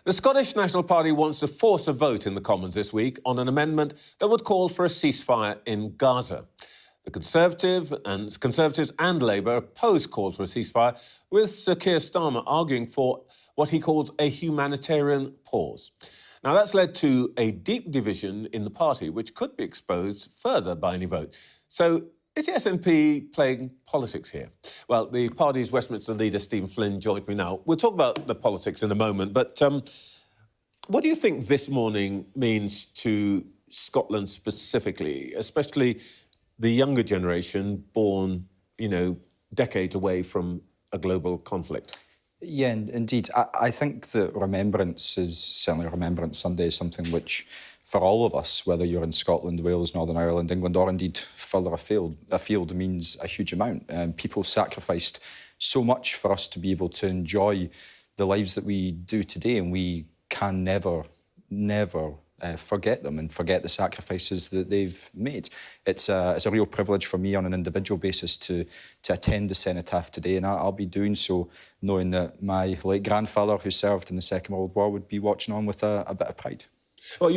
The Scottish National Party wants to force a vote in the Commons this week on an amendment that would call for a ceasefire in Gaza. The Conservatives and Labour oppose calls for a ceasefire, with Sir Keir Starmer arguing for what he calls a humanitarian pause. Now, that's led to a deep division in the party, which could be exposed further by any vote. So, is the SNP playing politics here? Well, the party's Westminster leader, Stephen Flynn, joins me now. We'll talk about the politics in a moment, but what do you think this morning means to Scotland specifically, especially the younger generation born, decades away from a global conflict? Yeah, indeed. I think that remembrance is certainly Remembrance Sunday is something which, for all of us, whether you're in Scotland, Wales, Northern Ireland, England, or indeed further afield, means a huge amount. People sacrificed so much for us to be able to enjoy the lives that we do today, and we can never forget them and forget the sacrifices that they've made. It's a real privilege for me on an individual basis to attend the cenotaph today, and I'll be doing so knowing that my late grandfather, who served in the Second World War, would be watching on with a bit of pride. Well,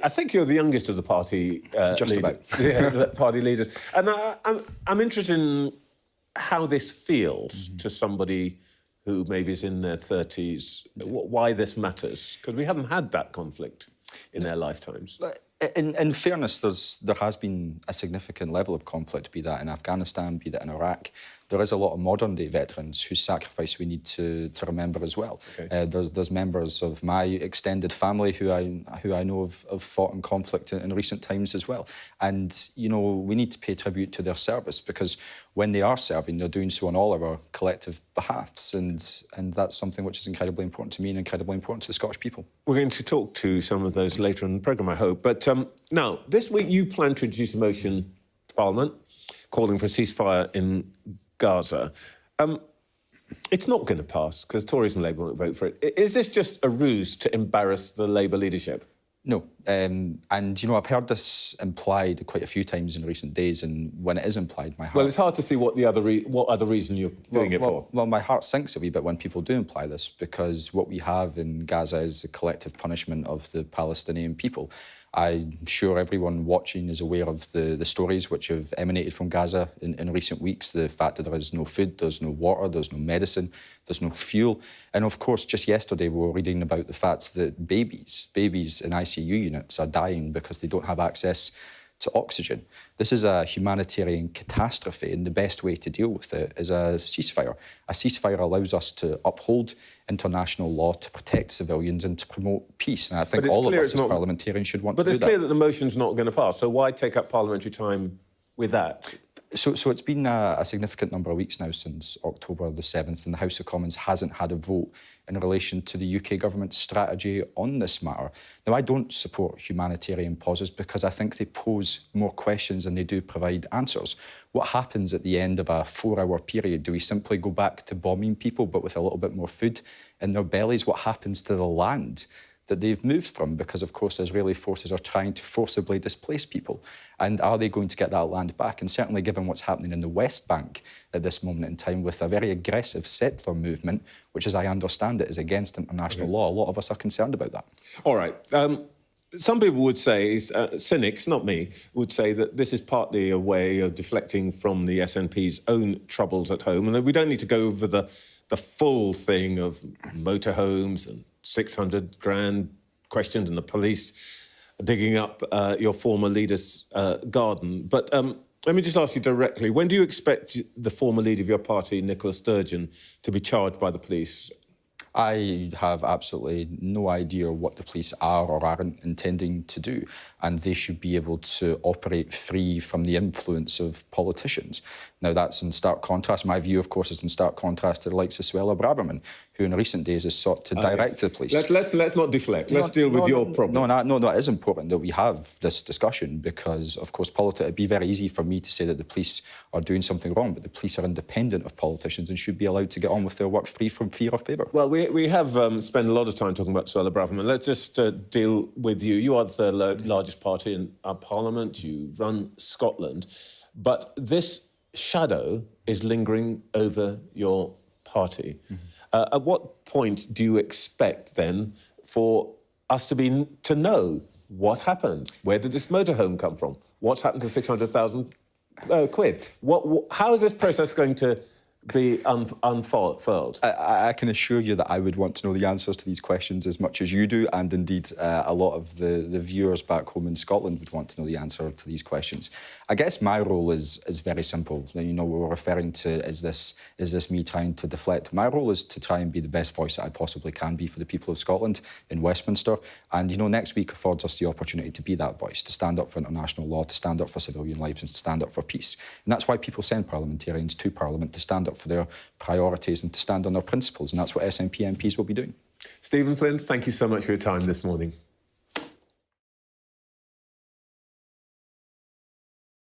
I think you're the youngest of the party Just leader. about. Yeah, the party leaders. And I'm interested in how this feels to somebody who maybe is in their 30s, why this matters, because we haven't had that conflict in their lifetimes. In fairness, there has been a significant level of conflict, be that in Afghanistan, be that in Iraq. There is a lot of modern-day veterans whose sacrifice we need to remember as well. Okay. There's members of my extended family who I know have fought in conflict in recent times as well. And, we need to pay tribute to their service, because when they are serving, they're doing so on all of our collective behalves. And that's something which is incredibly important to me and incredibly important to the Scottish people. We're going to talk to some of those later in the programme, I hope. But now, this week you plan to introduce a motion to Parliament calling for a ceasefire in Gaza. It's not going to pass because Tories and Labour won't vote for it. Is this just a ruse to embarrass the Labour leadership? No. And, I've heard this implied quite a few times in recent days, and when it is implied, my heart... Well, it's hard to see what other reason you're doing it for. Well, my heart sinks a wee bit when people do imply this, because what we have in Gaza is the collective punishment of the Palestinian people. I'm sure everyone watching is aware of the stories which have emanated from Gaza in recent weeks, the fact that there is no food, there's no water, there's no medicine, there's no fuel. And of course, just yesterday we were reading about the fact that babies in ICU units are dying because they don't have access to oxygen. This is a humanitarian catastrophe, and the best way to deal with it is a ceasefire. A ceasefire allows us to uphold international law, to protect civilians and to promote peace. And I think all of us as parliamentarians should want to do that. But it's clear that the motion's not going to pass, so why take up parliamentary time with that? So it's been a significant number of weeks now since October the 7th, and the House of Commons hasn't had a vote in relation to the UK government's strategy on this matter. Now, I don't support humanitarian pauses because I think they pose more questions than they do provide answers. What happens at the end of a 4-hour period? Do we simply go back to bombing people but with a little bit more food in their bellies? What happens to the land that they've moved from? Because, of course, Israeli forces are trying to forcibly displace people. And are they going to get that land back? And certainly given what's happening in the West Bank at this moment in time with a very aggressive settler movement, which, as I understand it, is against international law, a lot of us are concerned about that. All right. Some people would say, cynics, not me, would say that this is partly a way of deflecting from the SNP's own troubles at home, and that we don't need to go over the full thing of motorhomes and 600 grand questions and the police digging up your former leader's garden. But let me just ask you directly, when do you expect the former leader of your party, Nicola Sturgeon, to be charged by the police? I have absolutely no idea what the police are or aren't intending to do, and they should be able to operate free from the influence of politicians. Now, that's in stark contrast. My view, of course, is in stark contrast to the likes of Suella Braverman, who in recent days has sought to direct the police. Let's not deflect. Let's deal with your problem. No, it is important that we have this discussion because, of course, it'd be very easy for me to say that the police are doing something wrong, but the police are independent of politicians and should be allowed to get on with their work free from fear or favour. Well, we have spent a lot of time talking about Suella Braverman. Let's just deal with you. You are the third largest party in our parliament. You run Scotland. But this shadow is lingering over your party. Mm-hmm. At what point do you expect, then, for us to know what happened. Where did this motorhome come from? What's happened to 600,000 quid? How is this process going to be unfurled? I can assure you that I would want to know the answers to these questions as much as you do, and indeed a lot of the viewers back home in Scotland would want to know the answer to these questions. I guess my role is very simple. You know, we're referring to, is this me trying to deflect? My role is to try and be the best voice that I possibly can be for the people of Scotland in Westminster. And, you know, next week affords us the opportunity to be that voice, to stand up for international law, to stand up for civilian lives and to stand up for peace. And that's why people send parliamentarians to Parliament, to stand up for their priorities and to stand on their principles. And that's what SNP MPs will be doing. Stephen Flynn, thank you so much for your time this morning.